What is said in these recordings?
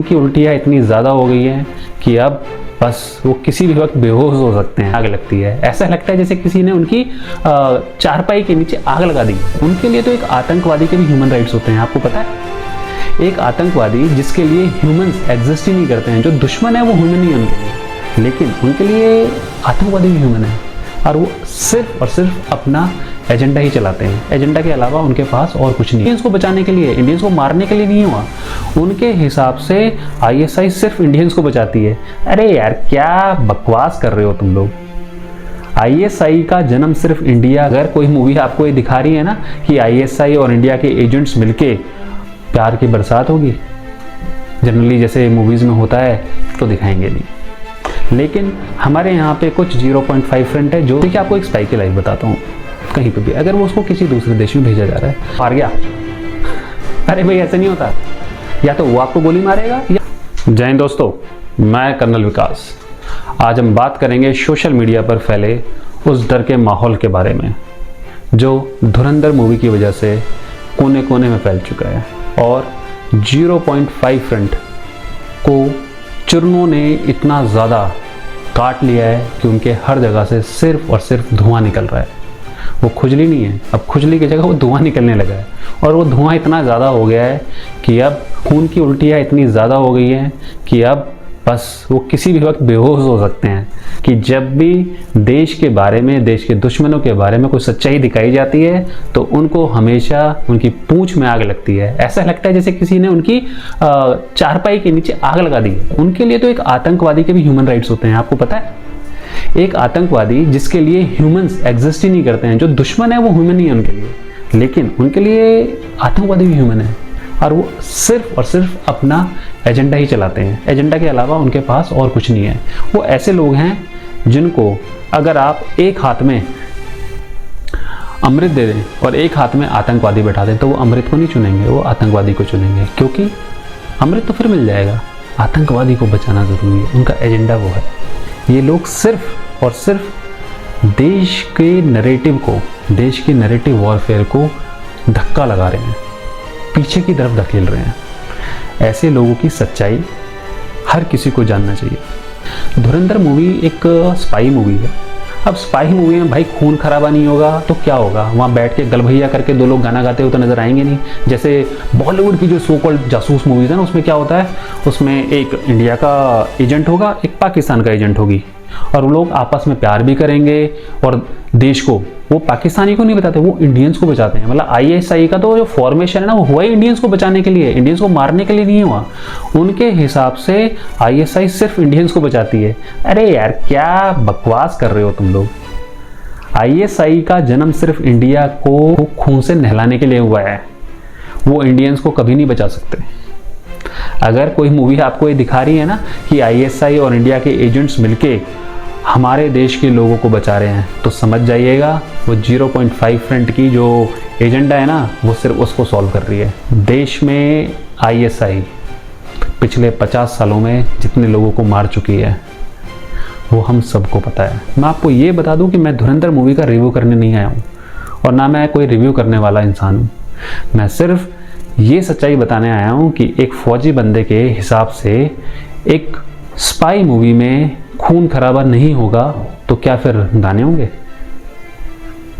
की उल्टियाँ इतनी ज़्यादा हो गई हैं कि अब बस वो किसी भी वक्त बेहोश हो सकते हैं। आग लगती है, ऐसा लगता है जैसे किसी ने उनकी चारपाई के नीचे आग लगा दी। उनके लिए तो एक आतंकवादी के भी ह्यूमन राइट्स होते हैं, आपको पता है। एक आतंकवादी जिसके लिए ह्यूमंस एग्जिस्ट ही नहीं करते हैं, जो दुश्मन है वो ह्यूमन ही है उनके लिए, लेकिन उनके लिए आतंकवादी भी ह्यूमन है और वो सिर्फ और सिर्फ अपना एजेंडा ही चलाते हैं। एजेंडा के अलावा उनके पास और कुछ नहीं। इंडियंस को बचाने के लिए, इंडियंस को मारने के लिए नहीं हुआ। उनके हिसाब से आईएसआई सिर्फ इंडियंस को बचाती है। अरे यार क्या बकवास कर रहे हो तुम लोग। आईएसआई का जन्म सिर्फ इंडिया। अगर कोई मूवी आपको ये दिखा रही है ना कि आईएसआई और इंडिया के एजेंट्स मिलके प्यार की बरसात होगी, जनरली जैसे मूवीज में होता है, तो दिखाएंगे नहीं। लेकिन हमारे यहाँ पे कुछ 0.5 फ्रंट है। जो देखिए, आपको एक स्पाई की लाइफ बताता हूँ। कहीं पे भी अगर वो उसको किसी दूसरे देश में भेजा जा रहा है, हार गया, अरे भाई ऐसा नहीं होता। या तो वो आपको गोली मारेगा या। जय हिंद दोस्तों, मैं कर्नल विकास। आज हम बात करेंगे सोशल मीडिया पर फैले उस डर के माहौल के बारे में जो धुरंधर मूवी की वजह से कोने कोने में फैल चुका है। और 0.5 फ्रंट को चुरनों ने इतना ज़्यादा काट लिया है कि उनके हर जगह से सिर्फ और सिर्फ धुआं निकल रहा है। वो खुजली नहीं है, अब खुजली की जगह वो धुआं निकलने लगा है। और वो धुआं इतना ज़्यादा हो गया है कि अब खून की उल्टियाँ इतनी ज़्यादा हो गई हैं कि अब बस वो किसी भी वक्त बेहोश हो सकते हैं। कि जब भी देश के बारे में, देश के दुश्मनों के बारे में कोई सच्चाई दिखाई जाती है तो उनको हमेशा उनकी पूंछ में आग लगती है। ऐसा लगता है जैसे किसी ने उनकी चारपाई के नीचे आग लगा दी है। उनके लिए तो एक आतंकवादी के भी ह्यूमन राइट्स होते हैं, आपको पता है। एक आतंकवादी जिसके लिए ह्यूमंस एग्जिस्ट ही नहीं करते हैं, जो दुश्मन है वो ह्यूमन ही है उनके लिए, लेकिन उनके लिए आतंकवादी भी ह्यूमन है और वो सिर्फ और सिर्फ अपना एजेंडा ही चलाते हैं। एजेंडा के अलावा उनके पास और कुछ नहीं है। वो ऐसे लोग हैं जिनको अगर आप एक हाथ में अमृत दे दें और एक हाथ में आतंकवादी बैठा दें तो वो अमृत को नहीं चुनेंगे, वो आतंकवादी को चुनेंगे। क्योंकि अमृत तो फिर मिल जाएगा, आतंकवादी को बचाना जरूरी है, उनका एजेंडा वो है। ये लोग सिर्फ और सिर्फ देश के नैरेटिव को, देश के नैरेटिव वॉरफेयर को धक्का लगा रहे हैं, पीछे की तरफ धकेल रहे हैं। ऐसे लोगों की सच्चाई हर किसी को जानना चाहिए। धुरंधर मूवी एक स्पाई मूवी है। अब स्पाई मूवी में भाई खून खराबा नहीं होगा तो क्या होगा। वहाँ बैठ के गलभैया करके दो लोग गाना गाते हुए तो नजर आएंगे नहीं। जैसे बॉलीवुड की जो सो कॉल्ड जासूस मूवीज है ना, उसमें क्या होता है, उसमें एक इंडिया का एजेंट होगा, एक पाकिस्तान का एजेंट होगी, और वो लोग आपस में प्यार भी करेंगे और देश को, वो पाकिस्तानी को नहीं बताते, वो इंडियंस को बचाते हैं। मतलब आईएसआई का तो जो फॉर्मेशन है ना, वो हुआ ही इंडियंस को बचाने के लिए, इंडियंस को मारने के लिए नहीं हुआ। उनके हिसाब से आईएसआई सिर्फ इंडियंस को बचाती है। अरे यार क्या बकवास कर रहे हो तुम लोग। आईएसआई का जन्म सिर्फ इंडिया को खून से नहलाने के लिए हुआ है। वो इंडियंस को कभी नहीं बचा सकते। अगर कोई मूवी आपको ये दिखा रही है ना कि आईएसआई और इंडिया के एजेंट्स मिलके हमारे देश के लोगों को बचा रहे हैं, तो समझ जाइएगा वो 0.5 फ्रंट की जो एजेंडा है ना, वो सिर्फ उसको सॉल्व कर रही है। देश में आईएसआई पिछले 50 सालों में जितने लोगों को मार चुकी है वो हम सबको पता है। मैं आपको ये बता दूं कि मैं धुरंधर मूवी का रिव्यू करने नहीं आया हूँ और ना मैं कोई रिव्यू करने वाला इंसान हूँ। मैं सिर्फ ये सच्चाई बताने आया हूँ कि एक फौजी बंदे के हिसाब से एक स्पाई मूवी में खून खराबा नहीं होगा तो क्या फिर गाने होंगे,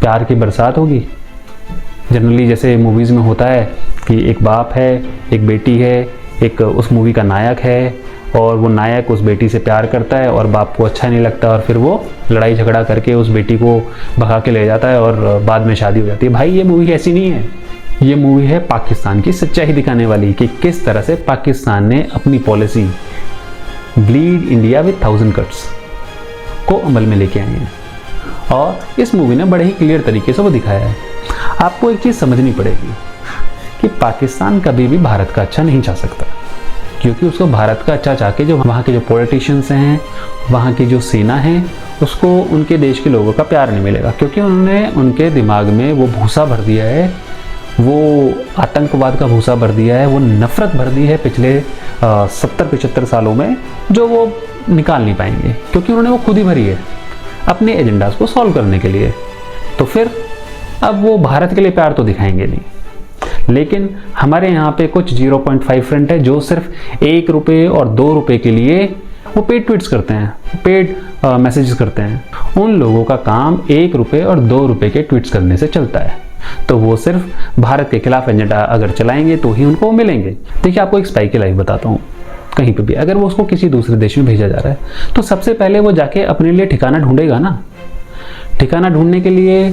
प्यार की बरसात होगी। जनरली जैसे मूवीज़ में होता है कि एक बाप है, एक बेटी है, एक उस मूवी का नायक है और वो नायक उस बेटी से प्यार करता है और बाप को अच्छा नहीं लगता और फिर वो लड़ाई झगड़ा करके उस बेटी को भगा के ले जाता है और बाद में शादी हो जाती है। भाई ये मूवी ऐसी नहीं है। ये मूवी है पाकिस्तान की सच्चाई दिखाने वाली कि किस तरह से पाकिस्तान ने अपनी policy bleed India with 1000 cuts को अमल में लेके आए हैं। और इस मूवी ने बड़े ही क्लियर तरीके से वो दिखाया है। आपको एक चीज़ समझनी पड़ेगी कि पाकिस्तान कभी भी भारत का अच्छा नहीं चाह सकता, क्योंकि उसको भारत का अच्छा चाह के जो वहाँ के जो पॉलिटिशियंस हैं, वहाँ की जो सेना है, उसको उनके देश के लोगों का प्यार नहीं मिलेगा। क्योंकि उन्होंने उनके दिमाग में वो भूसा भर दिया है, वो आतंकवाद का भूसा भर दिया है, वो नफरत भर दी है पिछले 70-75 सालों में, जो वो निकाल नहीं पाएंगे क्योंकि उन्होंने वो खुद ही भरी है अपने एजेंडास को सॉल्व करने के लिए। तो फिर अब वो भारत के लिए प्यार तो दिखाएंगे नहीं। लेकिन हमारे यहाँ पे कुछ 0.5% है जो सिर्फ 1 रुपये और 2 रुपये के लिए वो पेड ट्वीट्स करते हैं, पेड मैसेजेस करते हैं। उन लोगों का काम 1 रुपये और 2 रुपये के ट्वीट्स करने से चलता है। तो वो सिर्फ भारत के खिलाफ एजेंडा अगर चलाएंगे तो ही उनको मिलेंगे। देखिए, आपको एक स्पाई की लाइफ बताता हूँ। कहीं पे भी अगर वो उसको किसी दूसरे देश में भेजा जा रहा है तो सबसे पहले वो जाके अपने लिए ठिकाना ढूंढेगा ना। ठिकाना ढूंढने के लिए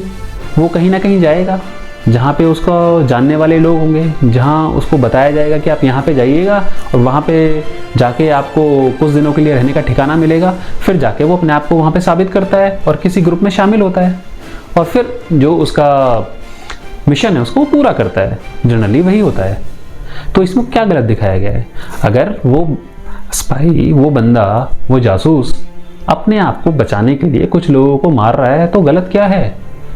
वो कहीं ना कहीं जाएगा जहाँ पे उसको जानने वाले लोग होंगे, जहाँ उसको बताया जाएगा कि आप यहाँ पे जाइएगा और वहाँ पे जाके आपको कुछ दिनों के लिए रहने का ठिकाना मिलेगा। फिर जाके वो अपने आप को वहाँ पे साबित करता है और किसी ग्रुप में शामिल होता है और फिर जो उसका मिशन है उसको पूरा करता है। जनरली वही होता है। तो इसमें क्या गलत दिखाया गया है? अगर वो स्पाई, वो बंदा, वो जासूस अपने आप को बचाने के लिए कुछ लोगों को मार रहा है तो गलत क्या है?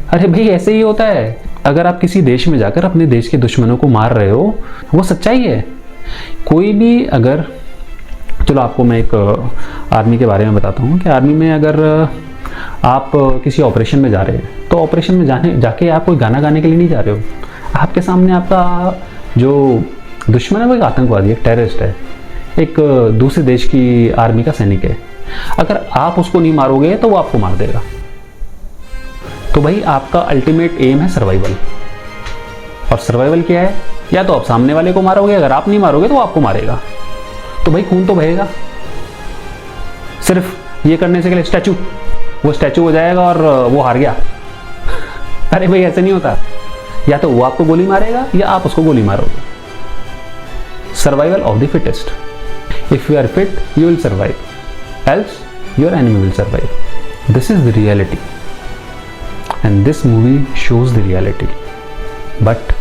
अरे भाई, ऐसे ही होता है। अगर आप किसी देश में जाकर अपने देश के दुश्मनों को मार रहे हो, वो सच्चाई है। कोई भी अगर, चलो आपको मैं एक आर्मी के बारे में बताता हूँ कि आर्मी में अगर आप किसी ऑपरेशन में जा रहे हैं तो ऑपरेशन में जाके आप कोई गाना गाने के लिए नहीं जा रहे हो। आपके सामने आपका जो दुश्मन है वो एक आतंकवादी, एक टेररिस्ट है, एक दूसरे देश की आर्मी का सैनिक है। अगर आप उसको नहीं मारोगे तो वो आपको मार देगा। तो भाई, आपका अल्टीमेट एम है सर्वाइवल। और सर्वाइवल क्या है? या तो आप सामने वाले को मारोगे, अगर आप नहीं मारोगे तो वो आपको मारेगा। तो भाई, खून तो बहेगा। सिर्फ ये करने से के लिए वो स्टैचू हो जाएगा और वो हार गया। अरे भाई, ऐसे नहीं होता। या तो वो आपको गोली मारेगा या आप उसको गोली मारोगे। Survival of the fittest. If you are fit you will survive, else your enemy will survive. This is the reality and this movie shows the reality, but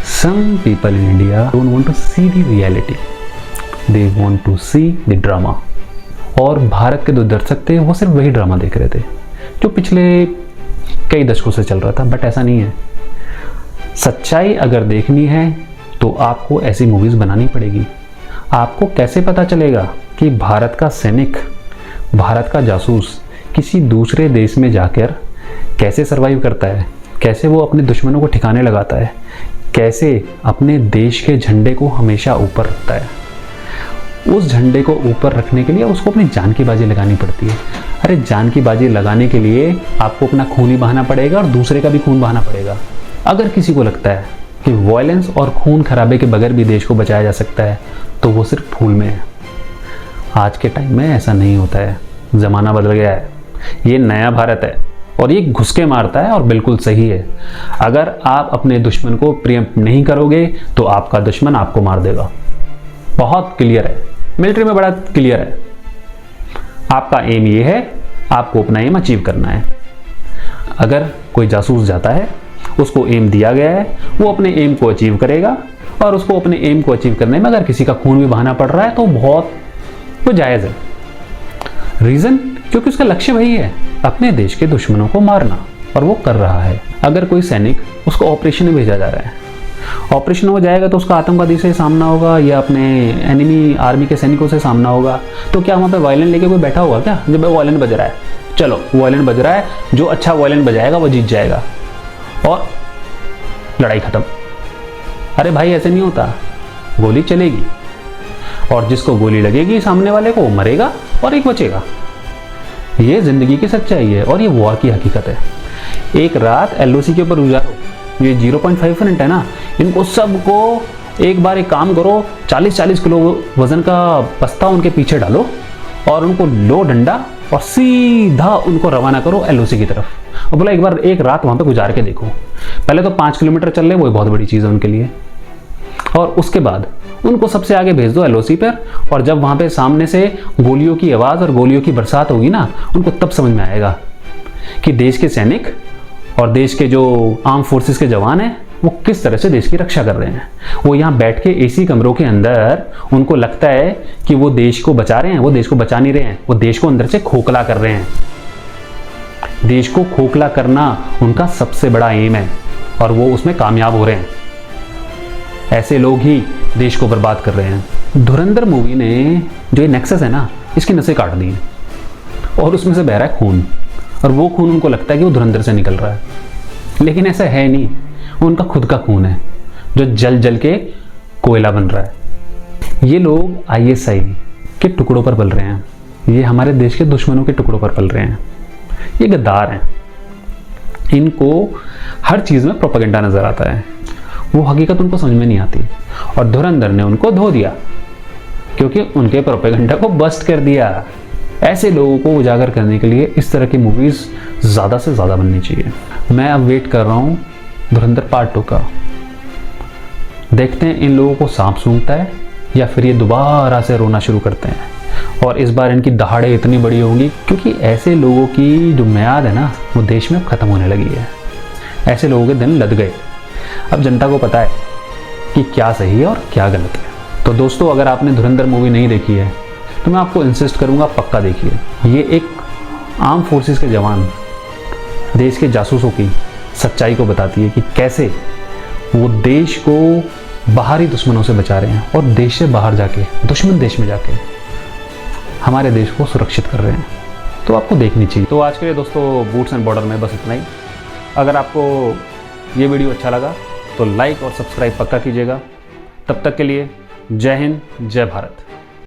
some people in India don't want to see the reality, they want to see the drama। और भारत के जो दर्शक थे वो सिर्फ वही drama देख रहे थे जो पिछले कई दशकों से चल रहा था। बट ऐसा नहीं है। सच्चाई अगर देखनी है तो आपको ऐसी मूवीज बनानी पड़ेगी। आपको कैसे पता चलेगा कि भारत का सैनिक, भारत का जासूस किसी दूसरे देश में जाकर कैसे सरवाइव करता है, कैसे वो अपने दुश्मनों को ठिकाने लगाता है, कैसे अपने देश के झंडे को हमेशा ऊपर रखता है। उस झंडे को ऊपर रखने के लिए उसको अपनी जान की बाजी लगानी पड़ती है। अरे, जान की बाजी लगाने के लिए आपको अपना खून ही बहाना पड़ेगा और दूसरे का भी खून बहाना पड़ेगा। अगर किसी को लगता है कि वायलेंस और खून खराबे के बगैर भी देश को बचाया जा सकता है तो वो सिर्फ फूल में है। आज के टाइम में ऐसा नहीं होता है। ज़माना बदल गया है। ये नया भारत है और ये घुस के मारता है और बिल्कुल सही है। अगर आप अपने दुश्मन को प्रियम्प्ट नहीं करोगे तो आपका दुश्मन आपको मार देगा। बहुत क्लियर है। मिलिट्री में बड़ा क्लियर है। आपका एम ये है, आपको अपना एम अचीव करना है। अगर कोई जासूस जाता है, उसको एम दिया गया है, वो अपने एम को अचीव करेगा और उसको अपने एम को अचीव करने में अगर किसी का खून भी बहाना पड़ रहा है तो वो जायज़ है। रीज़न, क्योंकि उसका लक्ष्य वही है, अपने देश के दुश्मनों को मारना, और वो कर रहा है। अगर कोई सैनिक, उसको ऑपरेशन में भेजा जा रहा है, ऑपरेशन में जाएगा तो उसका आतंकवादी से सामना होगा या अपने एनिमी आर्मी के सैनिकों से सामना होगा। तो क्या वहाँ पे वायलिन लेके कोई बैठा होगा क्या? जब वायलिन बज रहा है, चलो वायलिन बज रहा है, जो अच्छा वायलिन बजाएगा वो जीत जाएगा और लड़ाई खत्म। अरे भाई, ऐसे नहीं होता। गोली चलेगी और जिसको गोली लगेगी सामने वाले को, वो मरेगा और एक बचेगा। ये जिंदगी की सच्चाई है और ये वॉर की हकीकत है। एक रात एलओसी के ऊपर गुजारो। ये 0.5% है ना, इनको सबको एक बार एक काम करो, 40-40 किलो वजन का बस्ता उनके पीछे डालो और उनको लो डंडा और सीधा उनको रवाना करो एलओसी की तरफ। और बोला एक बार एक रात वहाँ पे गुजार के देखो। पहले तो 5 किलोमीटर चल रहे, वो बहुत बड़ी चीज़ है उनके लिए। और उसके बाद उनको सबसे आगे भेज दो एलओसी पर, और जब वहाँ पे सामने से गोलियों की आवाज़ और गोलियों की बरसात होगी ना, उनको तब समझ में आएगा कि देश के सैनिक और देश के जो आर्म फोर्सेस के जवान हैं वो किस तरह से देश की रक्षा कर रहे हैं। वो यहाँ बैठ के एसी कमरों के अंदर उनको लगता है कि वो देश को बचा रहे हैं, वो देश को बचा नहीं रहे हैं, वो देश को अंदर से खोखला कर रहे हैं। देश को खोखला करना उनका सबसे बड़ा एम है और वो उसमें कामयाब हो रहे हैं। ऐसे लोग ही देश को बर्बाद कर रहे हैं। धुरंधर मूवी ने जो ये नेक्सस है ना, इसकी नसें काट दी और उसमें से बह रहा है खून, और वो खून उनको लगता है कि वो धुरंधर से निकल रहा है, लेकिन ऐसा है नहीं। वो उनका खुद का खून है जो जल जल के कोयला बन रहा है। ये लोग ISI के टुकड़ों पर पल रहे हैं, ये हमारे देश के दुश्मनों के टुकड़ों पर पल रहे हैं, ये गद्दार हैं। इनको हर चीज़ में प्रोपेगेंडा नजर आता है, वो हकीकत उनको समझ में नहीं आती। और धुरंधर ने उनको धो दिया क्योंकि उनके प्रोपेगेंडा को बस्ट कर दिया। ऐसे लोगों को उजागर करने के लिए इस तरह की मूवीज़ ज़्यादा से ज़्यादा बननी चाहिए। मैं अब वेट कर रहा हूँ धुरंधर पार्ट 2 का। देखते हैं इन लोगों को सांप सूंघता है या फिर ये दोबारा से रोना शुरू करते हैं। और इस बार इनकी दहाड़े इतनी बड़ी होंगी क्योंकि ऐसे लोगों की जो म्याद है ना, वो देश में ख़त्म होने लगी है। ऐसे लोगों के दिन लद गए। अब जनता को पता है कि क्या सही है और क्या गलत है। तो दोस्तों, अगर आपने धुरंधर मूवी नहीं देखी है तो मैं आपको इंसिस्ट करूंगा पक्का देखिए। ये एक आर्म फोर्सेस के जवान देश के जासूसों की सच्चाई को बताती है कि कैसे वो देश को बाहरी दुश्मनों से बचा रहे हैं और देश से बाहर जाके, दुश्मन देश में जाके हमारे देश को सुरक्षित कर रहे हैं। तो आपको देखनी चाहिए। तो आज के लिए दोस्तों बूट्स एंड बॉर्डर में बस इतना ही। अगर आपको ये वीडियो अच्छा लगा तो लाइक और सब्सक्राइब पक्का कीजिएगा। तब तक के लिए जय हिंद, जय भारत।